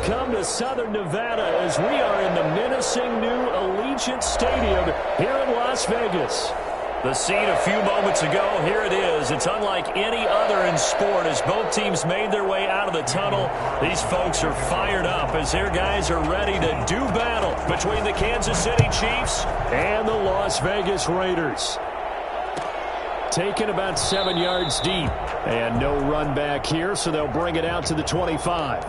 come to Southern Nevada as we are in the menacing new Allegiant Stadium here in Las Vegas. The scene a few moments ago, here it is. It's unlike any other in sport as both teams made their way out of the tunnel. These folks are fired up as their guys are ready to do battle between the Kansas City Chiefs and the Las Vegas Raiders. Taken about 7 yards deep. And no run back here, so they'll bring it out to the 25.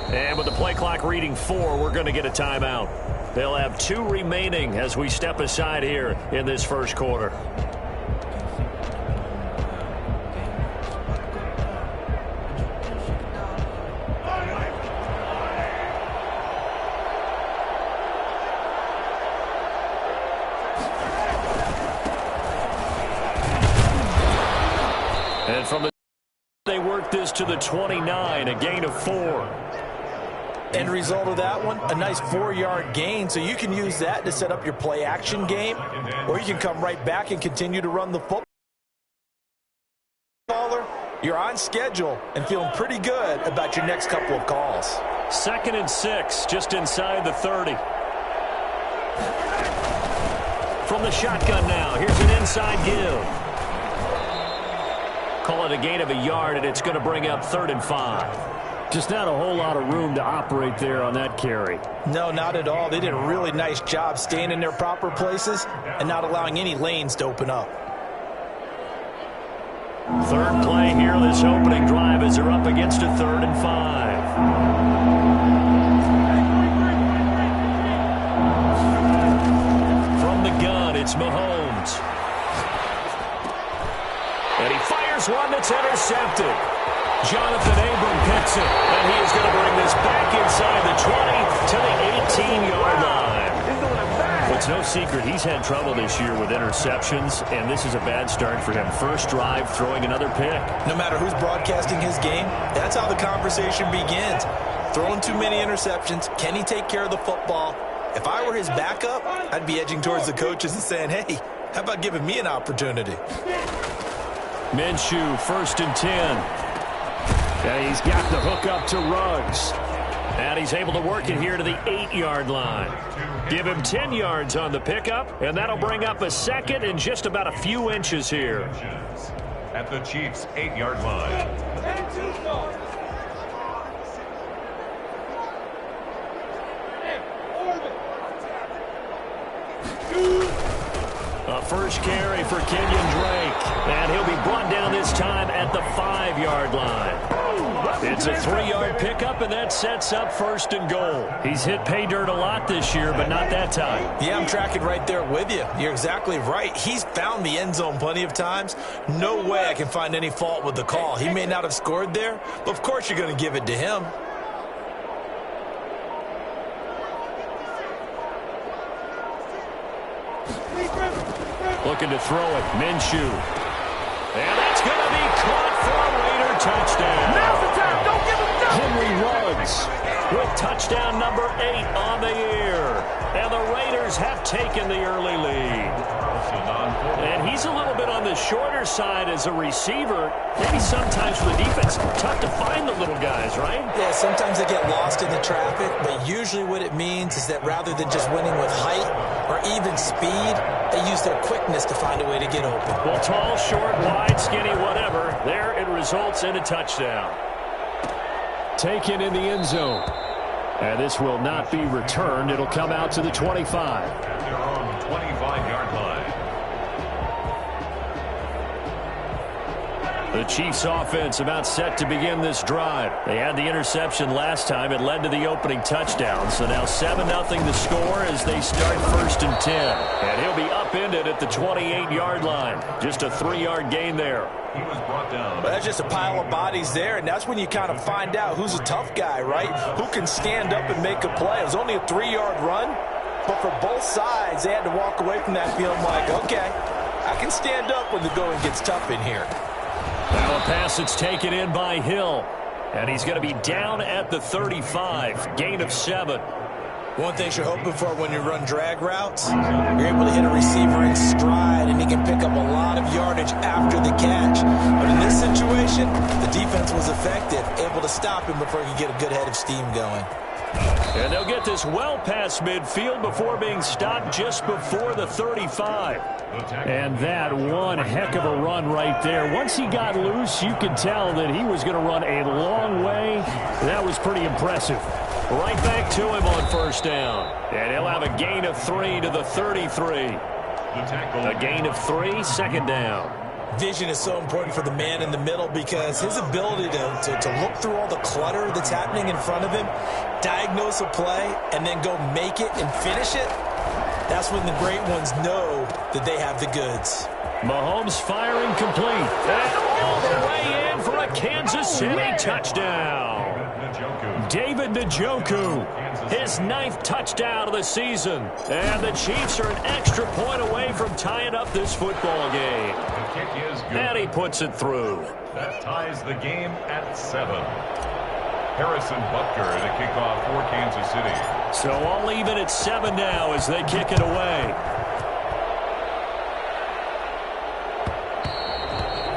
And with the play clock reading 4, we're going to get a timeout. They'll have 2 remaining as we step aside here in this first quarter. And from the they work this to the 29, a gain of 4. End result of that one, a nice 4-yard gain, so you can use that to set up your play-action game, or you can come right back and continue to run the football. You're on schedule and feeling pretty good about your next couple of calls. 2nd and 6, just inside the 30. From the shotgun now, here's an inside give. Call it a gain of a yard, and it's going to bring up 3rd and 5. Just not a whole lot of room to operate there on that carry. No, not at all. They did a really nice job staying in their proper places and not allowing any lanes to open up. 3rd play here, this opening drive as they're up against a 3rd and 5. From the gun, it's Mahomes. And he fires one that's intercepted. Jonathan Abram picks it, and he is going to bring this back inside the 20 to the 18-yard line. It's no secret he's had trouble this year with interceptions, and this is a bad start for him. First drive, throwing another pick. No matter who's broadcasting his game, that's how the conversation begins. Throwing too many interceptions, can he take care of the football? If I were his backup, I'd be edging towards the coaches and saying, hey, how about giving me an opportunity? Minshew, 1st and 10. And he's got the hook up to Ruggs. And he's able to work it here to the 8-yard line. Give him 10 yards on the pickup, and that'll bring up a 2nd and just about a few inches here. At the Chiefs' 8-yard line. A first carry for Kenyon Drake. And he'll be brought down this time at the 5-yard line. It's a 3-yard pickup, and that sets up 1st and goal. He's hit pay dirt a lot this year, but not that time. Yeah, I'm tracking right there with you. You're exactly right. He's found the end zone plenty of times. No way I can find any fault with the call. He may not have scored there, but of course you're going to give it to him. Looking to throw it, Minshew. And that's going to be caught for a Raider touchdown. Now's the time. Don't give him nothing. Henry Ruggs with touchdown number 8 on the year. And the Raiders have taken the early lead. And he's a little bit on the shorter side as a receiver. Maybe sometimes for the defense, tough to find the little guys, right? Yeah, sometimes they get lost in the traffic, but usually what it means is that rather than just winning with height or even speed, they use their quickness to find a way to get open. Well, tall, short, wide, skinny, whatever. There it results in a touchdown. taken in the end zone. And this will not be returned. It'll come out to the 25. At their own 25-yard line. The Chiefs offense about set to begin this drive. They had the interception last time. It led to the opening touchdown. So now 7-0 the score as they start 1st and 10. And he'll be upended at the 28-yard line. Just a 3-yard gain there. He was brought down. Well, that's just a pile of bodies there, and that's when you kind of find out who's a tough guy, right? Who can stand up and make a play. It was only a 3-yard run, but for both sides, they had to walk away from that feeling like, okay, I can stand up when the going gets tough in here. Now a pass that's taken in by Hill. And he's going to be down at the 35. Gain of 7. One thing you're hoping for when you run drag routes, you're able to hit a receiver in stride, and he can pick up a lot of yardage after the catch. But in this situation, the defense was effective, able to stop him before he could get a good head of steam going. And they'll get this well past midfield before being stopped just before the 35. And that one heck of a run right there. Once he got loose, you could tell that he was going to run a long way. That was pretty impressive. Right back to him on 1st down. And he'll have a gain of 3 to the 33. A gain of 3, 2nd down. Vision is so important for the man in the middle because his ability to look through all the clutter that's happening in front of him, diagnose a play, and then go make it and finish it, that's when the great ones know that they have the goods. Mahomes firing complete. And all the way in for a Kansas City touchdown. David Njoku, his 9th touchdown of the season. And the Chiefs are an extra point away from tying up this football game. The kick is good. And he puts it through. That ties the game at 7. Harrison Butker to kick off for Kansas City. So all even at 7 now as they kick it away.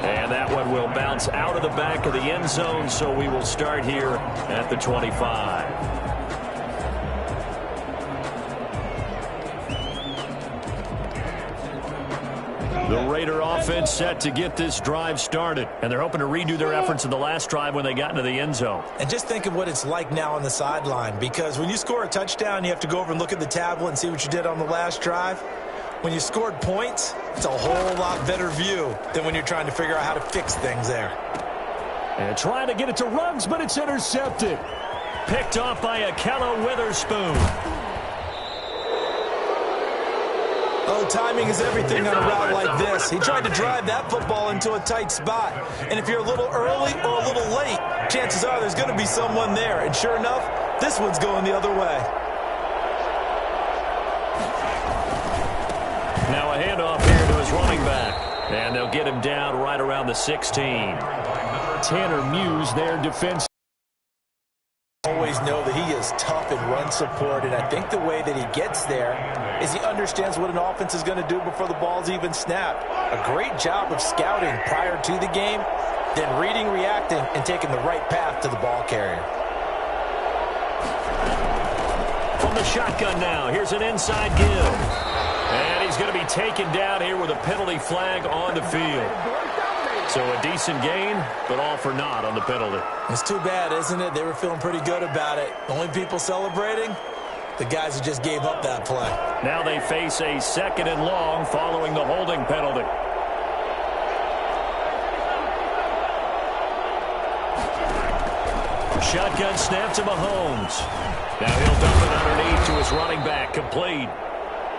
And that one will bounce out of the back of the end zone, so we will start here at the 25. The Raider offense set to get this drive started, and they're hoping to redo their efforts in the last drive when they got into the end zone. And just think of what it's like now on the sideline, because when you score a touchdown, you have to go over and look at the tablet and see what you did on the last drive. When you scored points, it's a whole lot better view than when you're trying to figure out how to fix things there. And trying to get it to Ruggs, but it's intercepted. Picked off by Akella Witherspoon. Oh, timing is everything on a route like this. He tried to drive that football into a tight spot. And if you're a little early or a little late, chances are there's going to be someone there. And sure enough, this one's going the other way. Now a handoff here to his running back. And they'll get him down right around the 16. Tanner Muse, their defense. Always know that he is tough in run support, and I think the way that he gets there is he understands what an offense is going to do before the ball's even snapped. A great job of scouting prior to the game, then reading, reacting, and taking the right path to the ball carrier. From the shotgun now, here's an inside give. And he's going to be taken down here with a penalty flag on the field. So a decent gain, but all for naught on the penalty. It's too bad, isn't it? They were feeling pretty good about it. Only people celebrating, the guys who just gave up that play. Now they face a 2nd and long following the holding penalty. Shotgun snap to Mahomes. Now he'll dump it underneath to his running back, complete.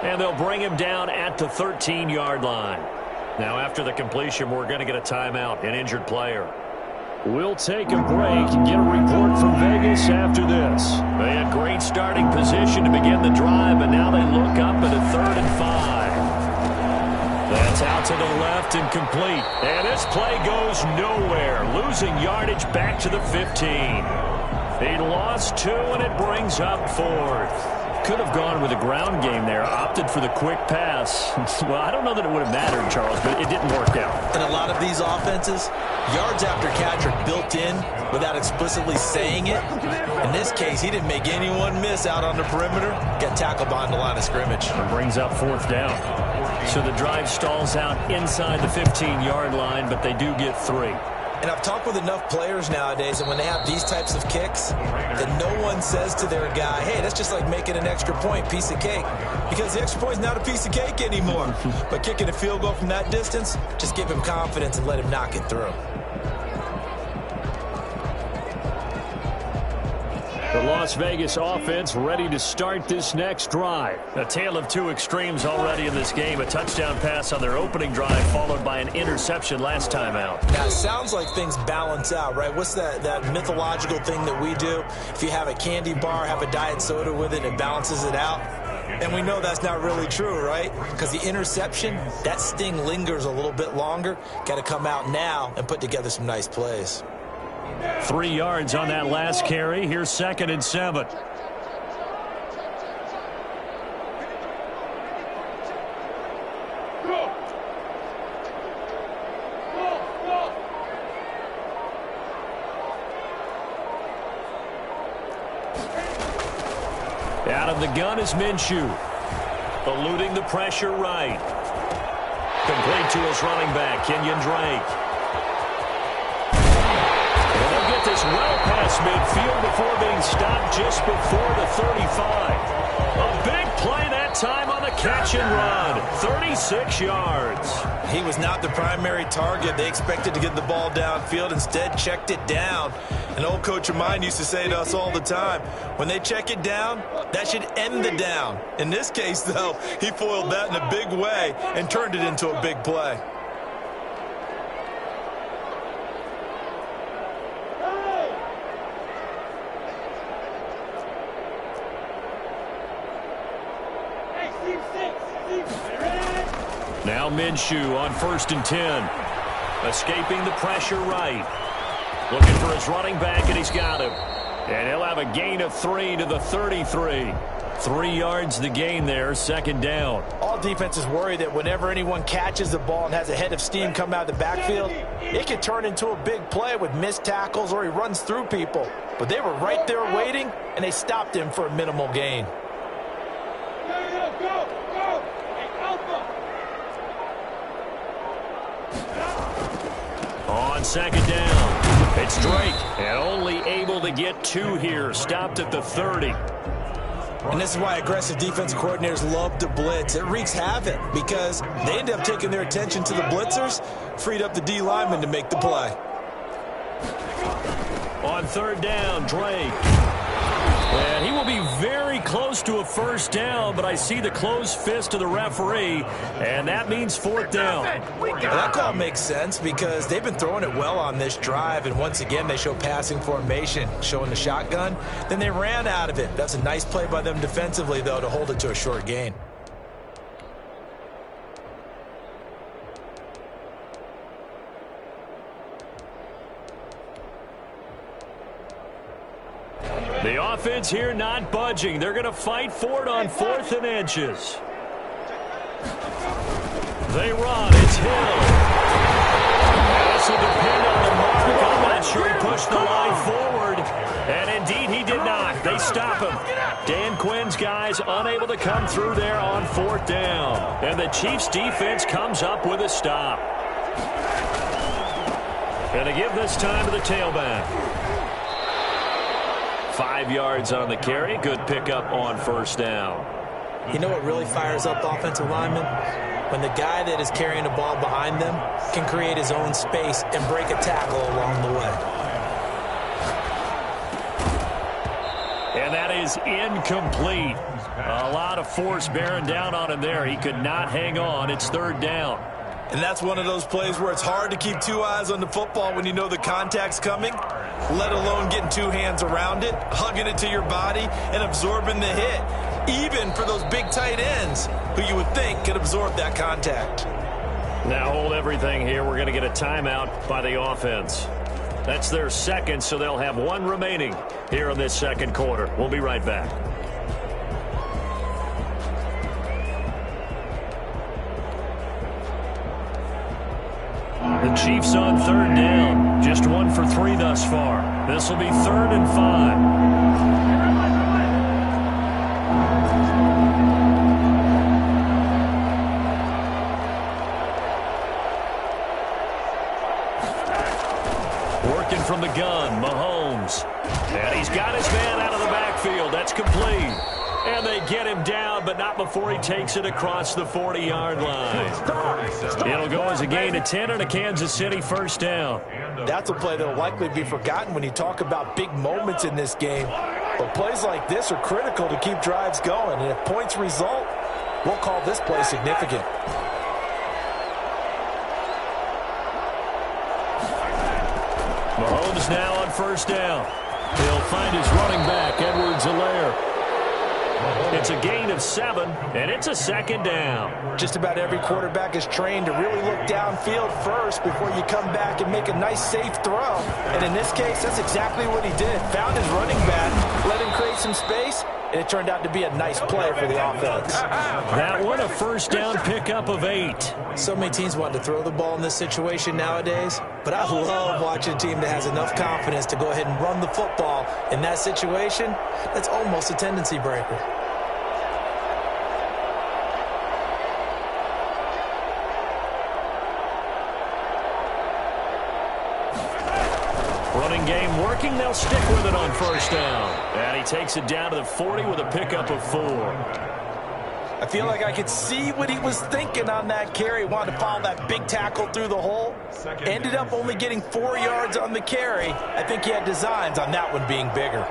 And they'll bring him down at the 13-yard line. Now, after the completion, we're going to get a timeout, an injured player. We'll take a break and get a report from Vegas after this. They had great starting position to begin the drive, but now they look up at a 3rd and 5. That's out to the left and complete. And this play goes nowhere, losing yardage back to the 15. He lost 2, and it brings up 4th. Could have gone with a ground game there, opted for the quick pass. Well, I don't know that it would have mattered, Charles, but it didn't work out. In a lot of these offenses, yards after catch are built in without explicitly saying it. In this case, he didn't make anyone miss out on the perimeter. Got tackled behind the line of scrimmage. And brings up 4th down. So the drive stalls out inside the 15-yard line, but they do get 3. And I've talked with enough players nowadays, and when they have these types of kicks, that no one says to their guy, hey, that's just like making an extra point, piece of cake. Because the extra point is not a piece of cake anymore. But kicking a field goal from that distance, just give him confidence and let him knock it through. The Las Vegas offense ready to start this next drive. A tale of two extremes already in this game. A touchdown pass on their opening drive followed by an interception last time out. Now, it sounds like things balance out, right? What's that mythological thing that we do? If you have a candy bar, have a diet soda with it, it balances it out. And we know that's not really true, right? Because the interception, that sting lingers a little bit longer. Got to come out now and put together some nice plays. 3 yards on that last carry. Here's 2nd and 7. Out of the gun is Minshew. Eluding the pressure right. Complete to his running back, Kenyon Drake. And they'll get this well past midfield before being stopped just before the 35. A big play that time on the catch and run. 36 yards. He was not the primary target. They expected to get the ball downfield. Instead, checked it down. An old coach of mine used to say to us all the time, when they check it down, that should end the down. In this case, though, he foiled that in a big way and turned it into a big play. Now Minshew on 1st and 10. Escaping the pressure right. Looking for his running back, and he's got him. And he'll have a gain of 3 to the 33. 3 yards the gain there, 2nd down. All defenses worry that whenever anyone catches the ball and has a head of steam come out of the backfield, it can turn into a big play with missed tackles or he runs through people. But they were right there waiting, and they stopped him for a minimal gain. On 2nd down, it's Drake, and only able to get 2 here, stopped at the 30. And this is why aggressive defensive coordinators love to blitz. It wreaks havoc because they end up taking their attention to the blitzers, freed up the D lineman to make the play. On 3rd down, Drake. And he will be very close to a 1st down, but I see the closed fist of the referee, and that means 4th down. Well, that call makes sense because they've been throwing it well on this drive, and once again they show passing formation, showing the shotgun. Then they ran out of it. That's a nice play by them defensively, though, to hold it to a short gain. The offense here not budging. They're going to fight for it on 4th and inches. They run. It's Hill. This will depend on the mark. I'm not sure he pushed the line forward. And indeed he did not. They stop him. Dan Quinn's guys unable to come through there on 4th down. And the Chiefs defense comes up with a stop. Going to give this time to the tailback. 5 yards on the carry. Good pickup on 1st down. You know what really fires up offensive linemen? When the guy that is carrying the ball behind them can create his own space and break a tackle along the way. And that is incomplete. A lot of force bearing down on him there. He could not hang on. It's 3rd down. And that's one of those plays where it's hard to keep 2 eyes on the football when you know the contact's coming, let alone getting 2 hands around it, hugging it to your body, and absorbing the hit, even for those big tight ends who you would think could absorb that contact. Now hold everything here. We're going to get a timeout by the offense. That's their 2nd, so they'll have 1 remaining here in this 2nd quarter. We'll be right back. The Chiefs on 3rd down. Just 1 for 3 thus far. This will be 3rd and 5. Working from the gun, Mahomes. And he's got his man out of the backfield. That's complete. And they get him down, but not before he takes it across the 40-yard line. It'll go as a gain of 10 and a Kansas City 1st down. That's a play that will likely be forgotten when you talk about big moments in this game. But plays like this are critical to keep drives going. And if points result, we'll call this play significant. Mahomes now on first down. He'll find his running back, Edwards-Helaire. It's a gain of 7, and it's a second down. Just about every quarterback is trained to really look downfield first before you come back and make a nice, safe throw. And in this case, that's exactly what he did. Found his running back, let him create some space, and it turned out to be a nice play for the offense. That one, a first down pickup of 8. So many teams want to throw the ball in this situation nowadays, but I love watching a team that has enough confidence to go ahead and run the football. In that situation, that's almost a tendency breaker. Running game working. They'll stick with it on first down. And he takes it down to the 40 with a pickup of 4. I feel like I could see what he was thinking on that carry. Wanted to follow that big tackle through the hole. Ended up only getting 4 yards on the carry. I think he had designs on that one being bigger.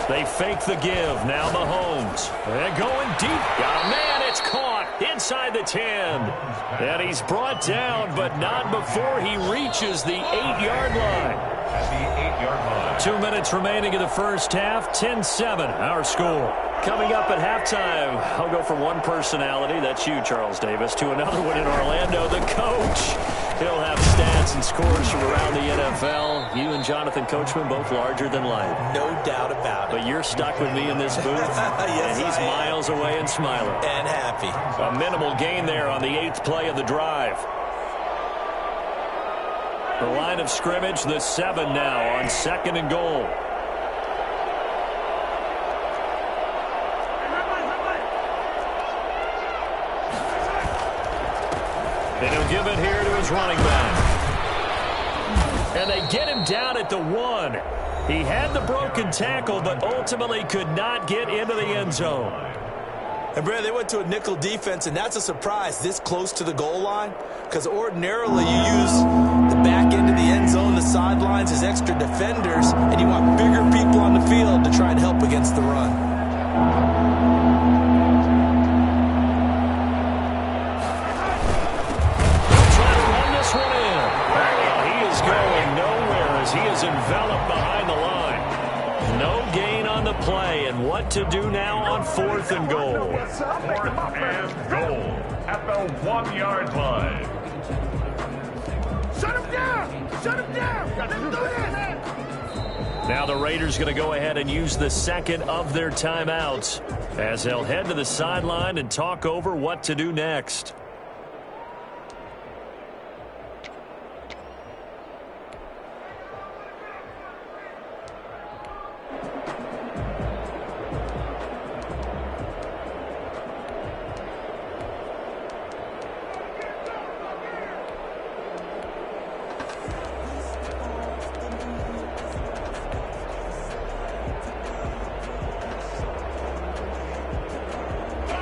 They fake the give. Now Mahomes. They're going deep. Got a man. It's caught inside the 10. And he's brought down, but not before he reaches the 8-yard line. At the 8-yard line. 2 minutes remaining in the first half. 10-7, our score. Coming up at halftime, I'll go from one personality, that's you, Charles Davis, to another one in Orlando, the coach. He'll have stats and scores from around the NFL. You and Jonathan Coachman, both larger than life. No doubt about it. But you're stuck with me in this booth, yes, and he's miles away and smiling. And happy. A minimal gain there on the 8th play of the drive. The line of scrimmage, the 7 now on 2nd and goal. And he'll give it here to his running back. And they get him down at the 1. He had the broken tackle, but ultimately could not get into the end zone. And, Brad, they went to a nickel defense, and that's a surprise this close to the goal line, because ordinarily you use the back end of the end zone, the sidelines as extra defenders, and you want bigger people on the field to try and help against the run. He is enveloped behind the line. No gain on the play, and what to do now on 4th and goal. 4th and goal at the 1-yard line. Shut him down! Shut him down! Let's do this! Now the Raiders going to go ahead and use the second of their timeouts as they'll head to the sideline and talk over what to do next.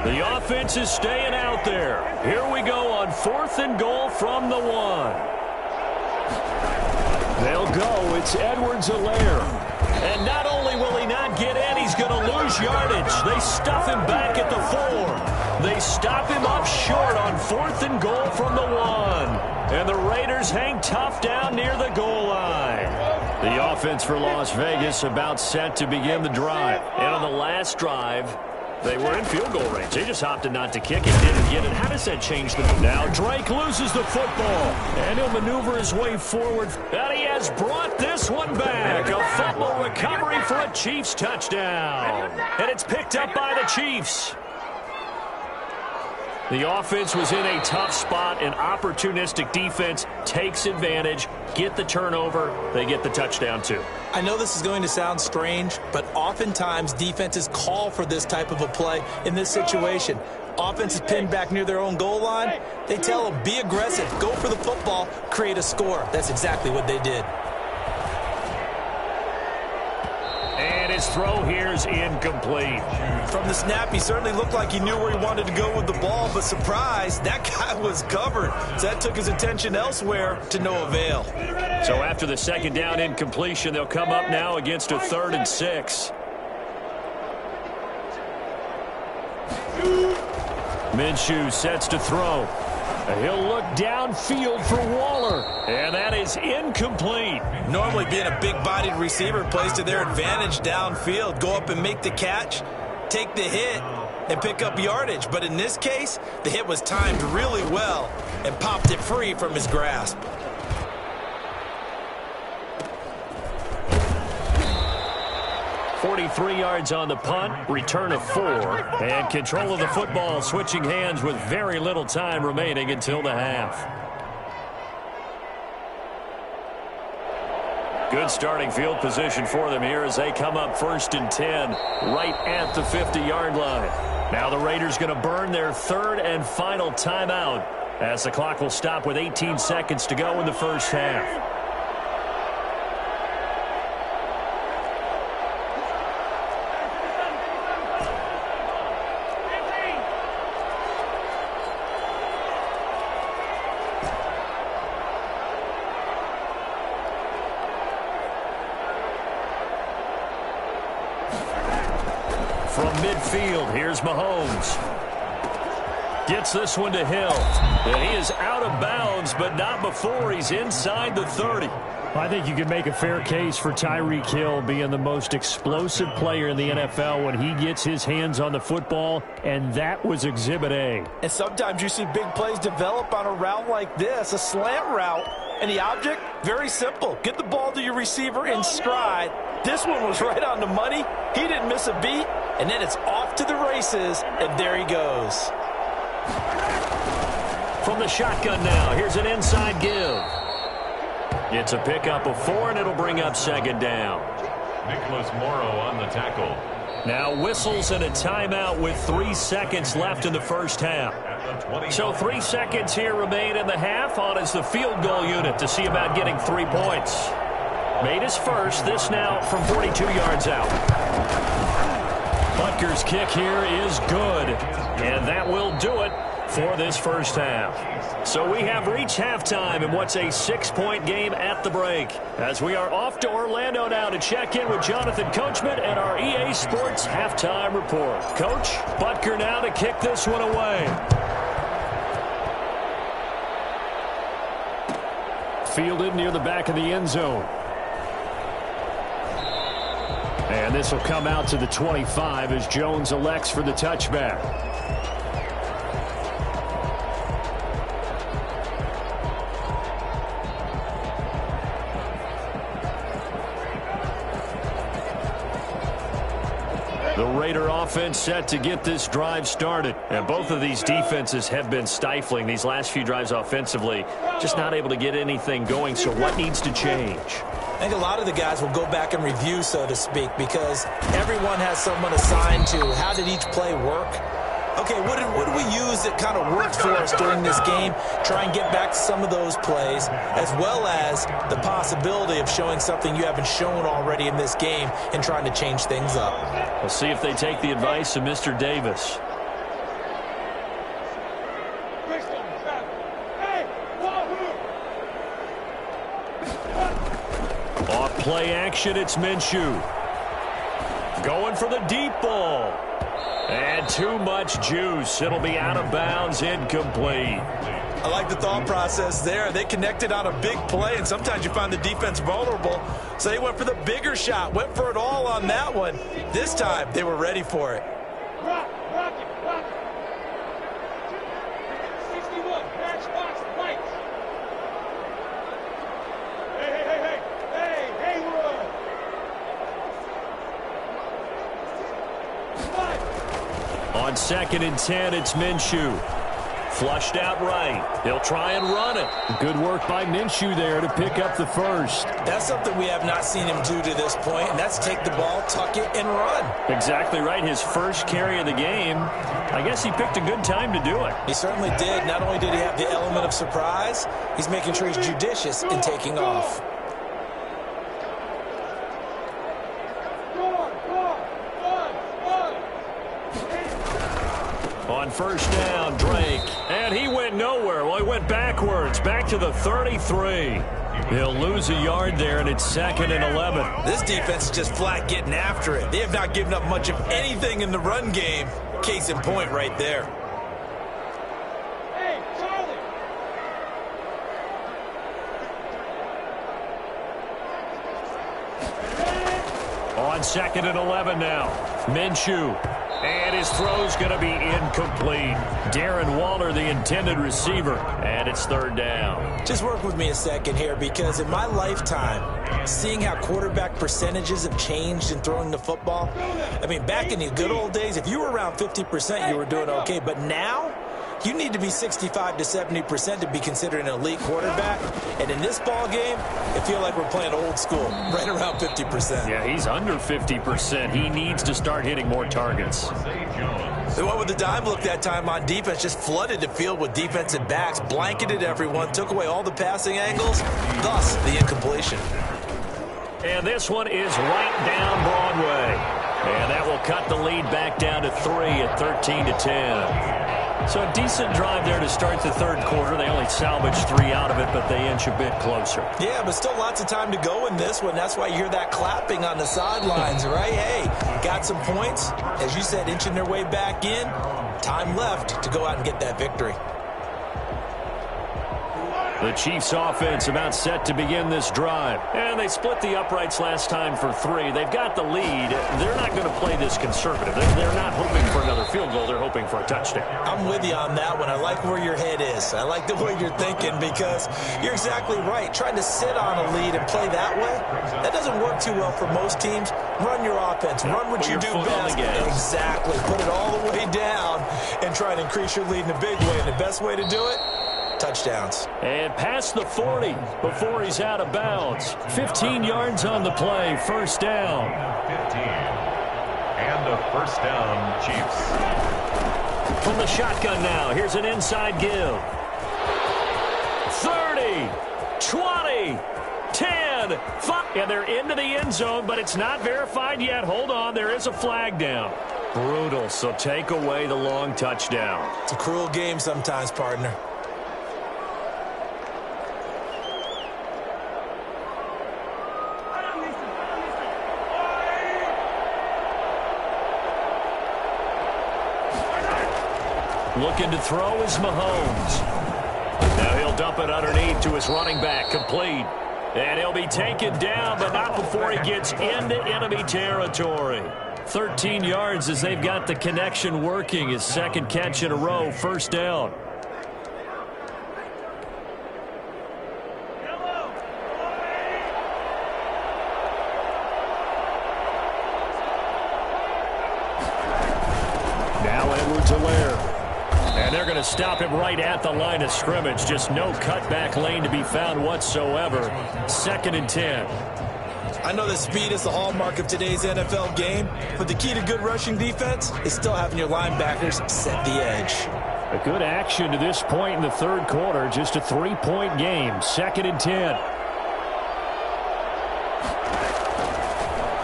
The offense is staying out there. Here we go on 4th and goal from the 1. They'll go. It's Edwards-Helaire. And not only will he not get in, he's going to lose yardage. They stuff him back at the 4. They stop him up short on 4th and goal from the 1. And the Raiders hang tough down near the goal line. The offense for Las Vegas about set to begin the drive. And on the last drive, they were in field goal range. They just opted not to kick it, didn't get it. How does that change the... Now Drake loses the football, and he'll maneuver his way forward. And he has brought this one back. A fumble recovery for a Chiefs touchdown. And it's picked up by the Chiefs. The offense was in a tough spot. An opportunistic defense takes advantage, get the turnover, they get the touchdown too. I know this is going to sound strange, but oftentimes defenses call for this type of a play in this situation. Offense is pinned back near their own goal line. They tell them, be aggressive, go for the football, create a score. That's exactly what they did. And his throw here's incomplete. From the snap, he certainly looked like he knew where he wanted to go with the ball, but surprise, that guy was covered. So that took his attention elsewhere to no avail. So after the second down incompletion, they'll come up now against a 3rd and 6. Minshew sets to throw. He'll look downfield for Waller, and that is incomplete. Normally being a big-bodied receiver plays to their advantage downfield. Go up and make the catch, take the hit, and pick up yardage. But in this case, the hit was timed really well and popped it free from his grasp. 43 yards on the punt, return of 4, and control of the football switching hands with very little time remaining until the half. Good starting field position for them here as they come up 1st and 10, right at the 50-yard line. Now the Raiders going to burn their 3rd and final timeout as the clock will stop with 18 seconds to go in the first half. From midfield, here's Mahomes. Gets this one to Hill. And he is out of bounds, but not before he's inside the 30. I think you can make a fair case for Tyreek Hill being the most explosive player in the NFL when he gets his hands on the football, and that was Exhibit A. And sometimes you see big plays develop on a route like this, a slant route, and the object, very simple. Get the ball to your receiver in stride. This one was right on the money. He didn't miss a beat, and then it's off to the races, and there he goes. From the shotgun now, here's an inside give. It's a pickup of 4, and it'll bring up 2nd down. Nicholas Morrow on the tackle. Now whistles and a timeout with 3 seconds left in the first half. So 3 seconds here remain in the half. On is the field goal unit to see about getting 3 points. Made his first. This now from 42 yards out. Butker's kick here is good. And that will do it for this first half. So we have reached halftime in what's a 6-point game at the break. As we are off to Orlando now to check in with Jonathan Coachman and our EA Sports Halftime Report. Coach, Butker now to kick this one away. Fielded near the back of the end zone. And this will come out to the 25 as Jones elects for the touchback. The Raider offense set to get this drive started. And both of these defenses have been stifling these last few drives offensively. Just not able to get anything going. So what needs to change? I think a lot of the guys will go back and review, so to speak, because everyone has someone assigned to how did each play work. Okay, what did we use that kind of worked for us during this game? Try and get back to some of those plays, as well as the possibility of showing something you haven't shown already in this game and trying to change things up. We'll see if they take the advice of Mr. Davis. Off play action, it's Minshew. Going for the deep ball. And too much juice. It'll be out of bounds, incomplete. I like the thought process there. They connected on a big play, and sometimes you find the defense vulnerable. So they went for the bigger shot, went for it all on that one. This time, they were ready for it. Rock it. 61, matchbox, lights. Hey, run. On 2nd and 10, it's Minshew. Flushed out right. He'll try and run it. Good work by Minshew there to pick up the first. That's something we have not seen him do to this point, and that's take the ball, tuck it, and run. Exactly right. His first carry of the game. I guess he picked a good time to do it. He certainly did. Not only did he have the element of surprise, he's making sure he's judicious in taking off. Go. first down, Drake. And he went nowhere. Well, he went backwards, back to the 33. He'll lose a yard there, and it's 2nd and 11. This defense is just flat getting after it. They have not given up much of anything in the run game. Case in point right there. Hey, Charlie. On 2nd and 11 now. Minshew. And his throw's going to be incomplete. Darren Waller, the intended receiver. And it's 3rd down. Just work with me a second here, because in my lifetime, seeing how quarterback percentages have changed in throwing the football, I mean, back in the good old days, if you were around 50%, you were doing okay. But now, you need to be 65 to 70% to be considered an elite quarterback. And in this ball game, I feel like we're playing old school, right around 50%. Yeah, he's under 50%. He needs to start hitting more targets. They went with the dime look that time on defense, just flooded the field with defensive backs, blanketed everyone, took away all the passing angles, thus the incompletion. And this one is right down Broadway. And that will cut the lead back down to 3 at 13 to 10. So a decent drive there to start the 3rd quarter. They only salvaged 3 out of it, but they inch a bit closer. Yeah, but still lots of time to go in this one. That's why you hear that clapping on the sidelines, right? Hey, got some points. As you said, inching their way back in. Time left to go out and get that victory. The Chiefs offense about set to begin this drive. And they split the uprights last time for 3. They've got the lead. They're not going to play this conservative. They're not hoping for another field goal. They're hoping for a touchdown. I'm with you on that one. I like where your head is. I like the way you're thinking, because you're exactly right. Trying to sit on a lead and play that way, that doesn't work too well for most teams. Run your offense. Run what you do best. Exactly. Put it all the way down and try to increase your lead in a big way. And the best way to do it, touchdowns. And past the 40 before he's out of bounds. 15 yards on the play. First down. 15. And a first down, Chiefs. From the shotgun now. Here's an inside give. 30, 20, 10, 5. And they're into the end zone, but it's not verified yet. Hold on. There is a flag down. Brutal. So take away the long touchdown. It's a cruel game sometimes, partner. Looking to throw is Mahomes. Now he'll dump it underneath to his running back. Complete. And he'll be taken down, but not before he gets into enemy territory. 13 yards as they've got the connection working. His 2nd catch in a row. First down. Now Edwards-Helaire. And they're going to stop him right at the line of scrimmage. Just no cutback lane to be found whatsoever. 2nd and 10. I know that speed is the hallmark of today's NFL game, but the key to good rushing defense is still having your linebackers set the edge. A good action to this point in the 3rd quarter. Just a 3-point game. 2nd and 10.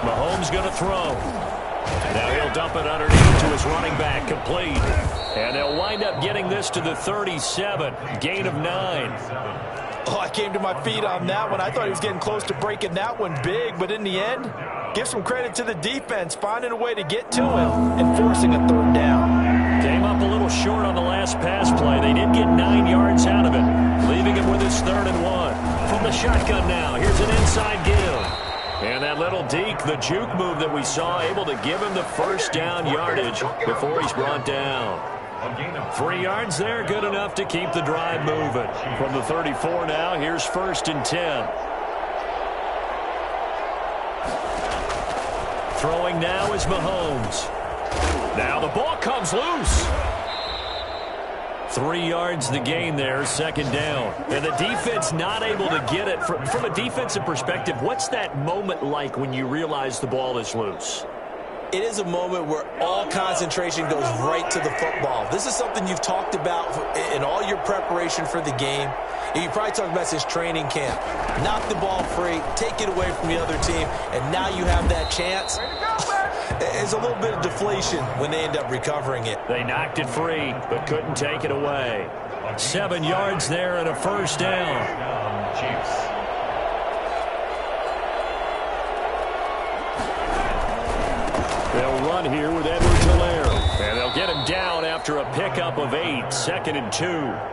Mahomes going to throw. Now he'll dump it underneath to his running back. Complete. And they'll wind up getting this to the 37. Gain of 9. Oh, I came to my feet on that one. I thought he was getting close to breaking that one big, but in the end, give some credit to the defense, finding a way to get to him and forcing a 3rd down. Came up a little short on the last pass play. They did get 9 yards out of it, leaving him with his 3rd and 1. From the shotgun now, here's an inside give. And that little deke, the juke move that we saw, able to give him the first down yardage before he's brought down. 3 yards there, good enough to keep the drive moving. From the 34 now, here's 1st and 10. Throwing now is Mahomes. Now the ball comes loose. 3 yards the gain there, 2nd down. And the defense not able to get it. From a defensive perspective, what's that moment like when you realize the ball is loose? It is a moment where all concentration goes right to the football. This is something you've talked about in all your preparation for the game. You probably talked about since training camp. Knock the ball free, take it away from the other team, and now you have that chance. There's a little bit of deflation when they end up recovering it. They knocked it free, but couldn't take it away. 7 yards there and a first down. Chiefs. They'll run here with Edwards-Helaire. And they'll get him down after a pickup of 8, 2nd and 2.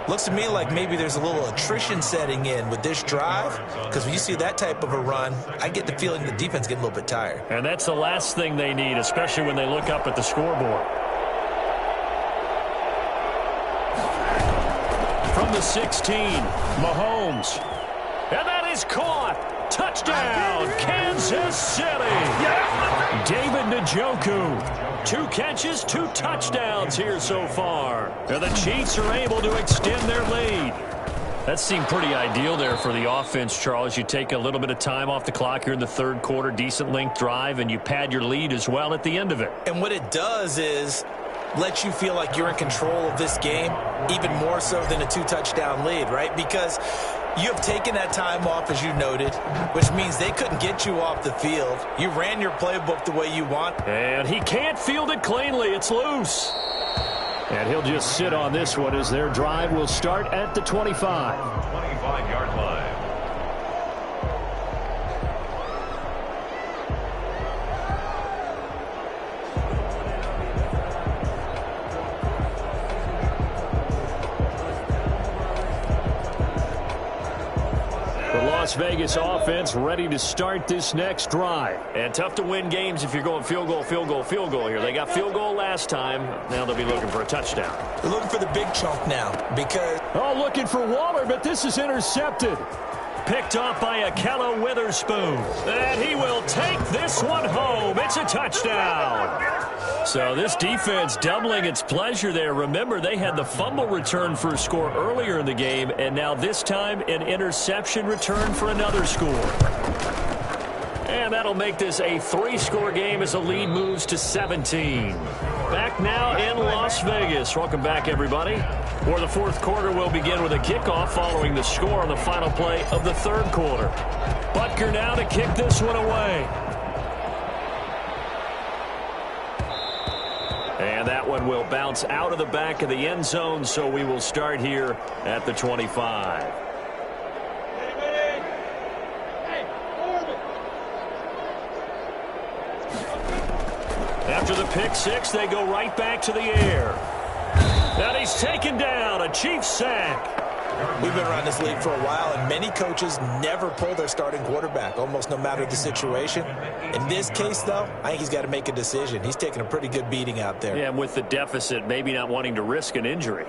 Looks to me like maybe there's a little attrition setting in with this drive, because when you see that type of a run, I get the feeling the defense getting a little bit tired. And that's the last thing they need, especially when they look up at the scoreboard. From the 16, Mahomes. And that is caught. Touchdown, Kansas City. David Njoku. 2 catches, 2 touchdowns here so far. And the Chiefs are able to extend their lead. That seemed pretty ideal there for the offense, Charles. You take a little bit of time off the clock here in the 3rd quarter, decent length drive, and you pad your lead as well at the end of it. And what it does is let you feel like you're in control of this game, even more so than a 2-touchdown lead, right? Because you have taken that time off, as you noted, which means they couldn't get you off the field. You ran your playbook the way you want. And he can't field it cleanly. It's loose. And he'll just sit on this one as their drive will start at the 25. 25-yard line. Las Vegas offense ready to start this next drive. And tough to win games if you're going field goal, field goal, field goal here. They got field goal last time. Now they'll be looking for a touchdown. They're looking for the big chunk now because... Oh, looking for Waller, but this is intercepted. Picked off by Akello Witherspoon. And he will take this one home. It's a touchdown. So this defense doubling its pleasure there. Remember, they had the fumble return for a score earlier in the game, and now this time an interception return for another score. And that'll make this a 3-score game as the lead moves to 17. Back now in Las Vegas. Welcome back, everybody. For the 4th quarter, we'll begin with a kickoff following the score on the final play of the 3rd quarter. Butker now to kick this one away. And that one will bounce out of the back of the end zone, so we will start here at the 25. After the pick 6, they go right back to the air. And he's taken down, a Chiefs sack. We've been around this league for a while, and many coaches never pull their starting quarterback, almost no matter the situation. In this case, though, I think he's got to make a decision. He's taking a pretty good beating out there. Yeah, and with the deficit, maybe not wanting to risk an injury.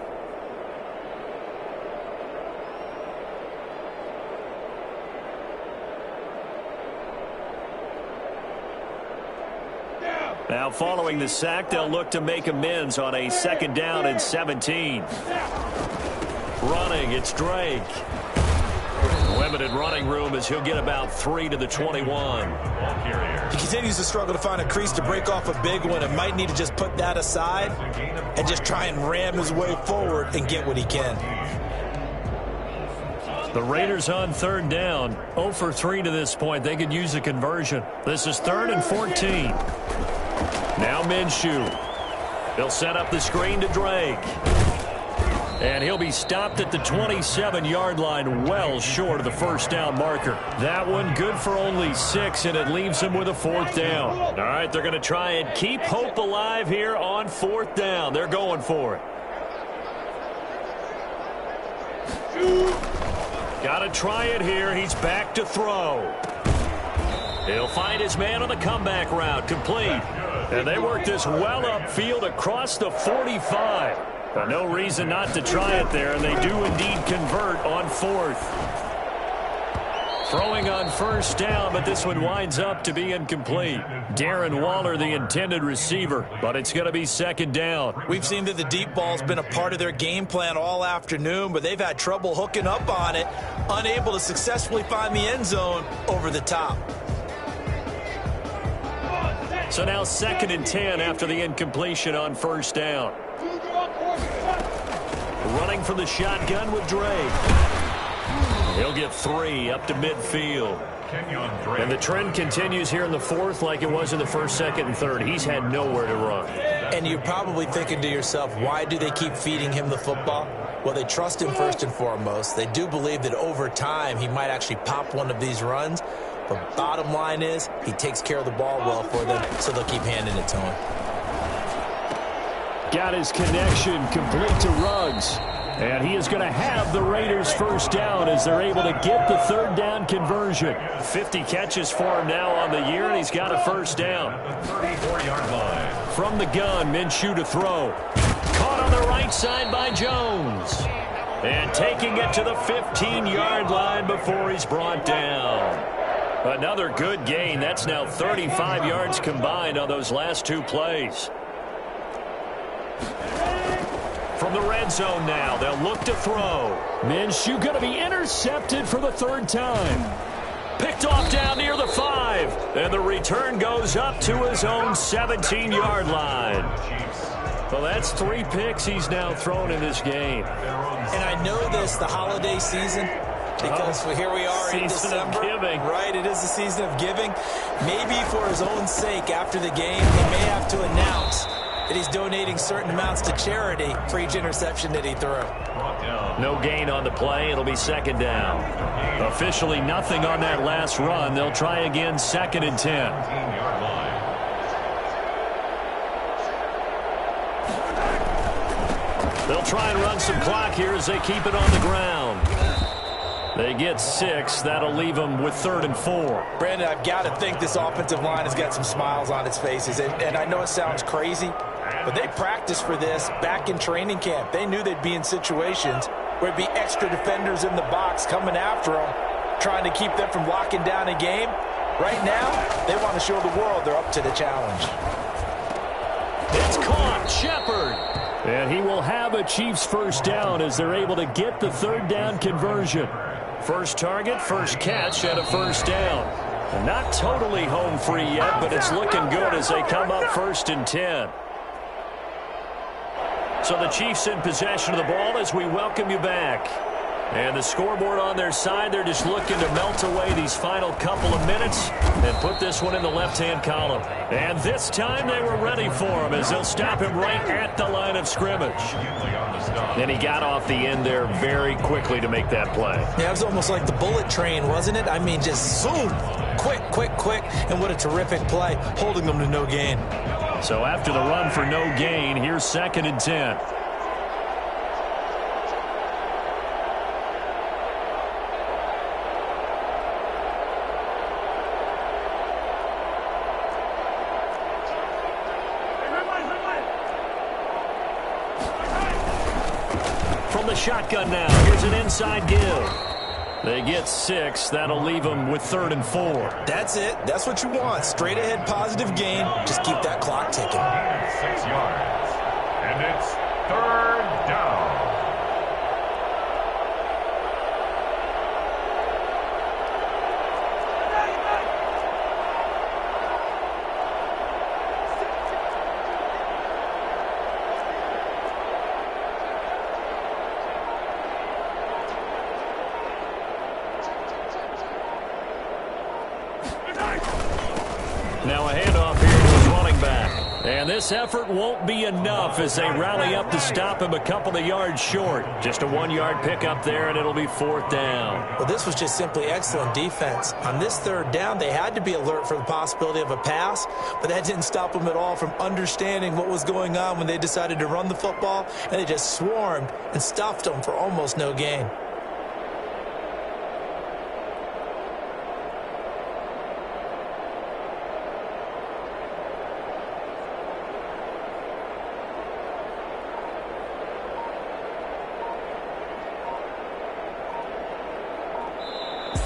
Now, following the sack, they'll look to make amends on a 2nd down and 17. Running, it's Drake. Limited running room as he'll get about 3 to the 21. He continues to struggle to find a crease to break off a big one and might need to just put that aside and just try and ram his way forward and get what he can. The Raiders on 3rd down. 0 for 3 to this point. They could use a conversion. This is 3rd and 14. Now Minshew. They'll set up the screen to Drake. And he'll be stopped at the 27-yard line, well short of the 1st down marker. That one good for only 6, and it leaves him with a 4th down. All right, they're going to try and keep hope alive here on 4th down. They're going for it. Got to try it here. He's back to throw. He'll find his man on the comeback route, complete. And they work this well upfield across the 45. But no reason not to try it there, and they do indeed convert on 4th. Throwing on 1st down, but this one winds up to be incomplete. Darren Waller, the intended receiver, but it's going to be 2nd down. We've seen that the deep ball's been a part of their game plan all afternoon, but they've had trouble hooking up on it, unable to successfully find the end zone over the top. So now 2nd and 10 after the incompletion on 1st down. Running from the shotgun with Drake. He'll get 3 up to midfield. And the trend continues here in the fourth like it was in the first, second, and third. He's had nowhere to run. And you're probably thinking to yourself, why do they keep feeding him the football? Well, they trust him first and foremost. They do believe that over time he might actually pop one of these runs. But bottom line is he takes care of the ball well for them, so they'll keep handing it to him. Got his connection complete to Ruggs. And he is going to have the Raiders first down as they're able to get the third down conversion. 50 catches for him now on the year, and he's got a first down. The 34-yard line. From the gun, Minshew to throw. Caught on the right side by Jones. And taking it to the 15-yard line before he's brought down. Another good gain. That's now 35 yards combined on those last two plays. From the red zone now, they'll look to throw. Minshew going to be intercepted for the third time. Picked off down near the 5. And the return goes up to his own 17-yard line. Well, that's 3 picks he's now thrown in this game. And I know this, the holiday season, because here we are in December. Season of giving. Right, it is the season of giving. Maybe for his own sake, after the game, he may have to announce that he's donating certain amounts to charity for each interception that he threw. No gain on the play. It'll be second down. Officially nothing on that last run. They'll try again, second and 10. 15-yard line. They'll try and run some clock here as they keep it on the ground. They get 6. That'll leave them with 3rd and 4. Brandon, I've got to think this offensive line has got some smiles on its faces. And I know it sounds crazy, but they practiced for this back in training camp. They knew they'd be in situations where it'd be extra defenders in the box coming after them, trying to keep them from locking down a game. Right now, they want to show the world they're up to the challenge. It's caught. Shepard. And he will have a Chiefs first down as they're able to get the third down conversion. First target, first catch, and a first down. Not totally home free yet, but it's looking good as they come up 1st and 10. So the Chiefs in possession of the ball as we welcome you back. And the scoreboard on their side, they're just looking to melt away these final couple of minutes and put this one in the left-hand column. And this time they were ready for him as they'll stop him right at the line of scrimmage. And he got off the end there very quickly to make that play. Yeah, it was almost like the bullet train, wasn't it? I mean, just zoom, quick, quick, quick, and what a terrific play, holding them to no gain. So after the run for no gain, here's 2nd and 10. From the shotgun now, here's an inside give. They get 6. That'll leave them with 3rd and 4. That's it. That's what you want. Straight ahead positive gain. Just keep that clock ticking. 6 yards. And it's 3rd down. Now a handoff here to his running back. And this effort won't be enough as they rally up to stop him a couple of yards short. Just a 1-yard pickup there, and it'll be 4th down. Well, this was just simply excellent defense. On this 3rd down, they had to be alert for the possibility of a pass, but that didn't stop them at all from understanding what was going on when they decided to run the football, and they just swarmed and stuffed them for almost no gain.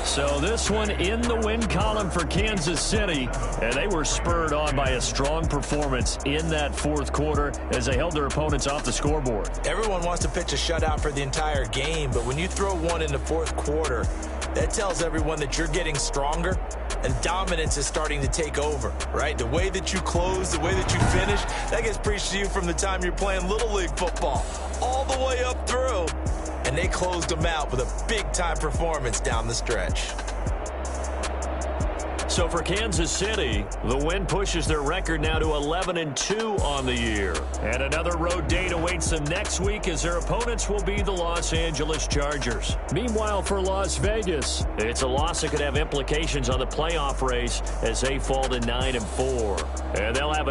So this one in the win column for Kansas City, and they were spurred on by a strong performance in that 4th quarter as they held their opponents off the scoreboard. Everyone wants to pitch a shutout for the entire game, but when you throw one in the 4th quarter, that tells everyone that you're getting stronger and dominance is starting to take over, right? The way that you close, the way that you finish, that gets preached to you from the time you're playing Little League football all the way up through. And they closed them out with a big-time performance down the stretch. So for Kansas City, the win pushes their record now to 11-2 on the year. And another road date awaits them next week as their opponents will be the Los Angeles Chargers. Meanwhile, for Las Vegas, it's a loss that could have implications on the playoff race as they fall to 9-4. And they'll have a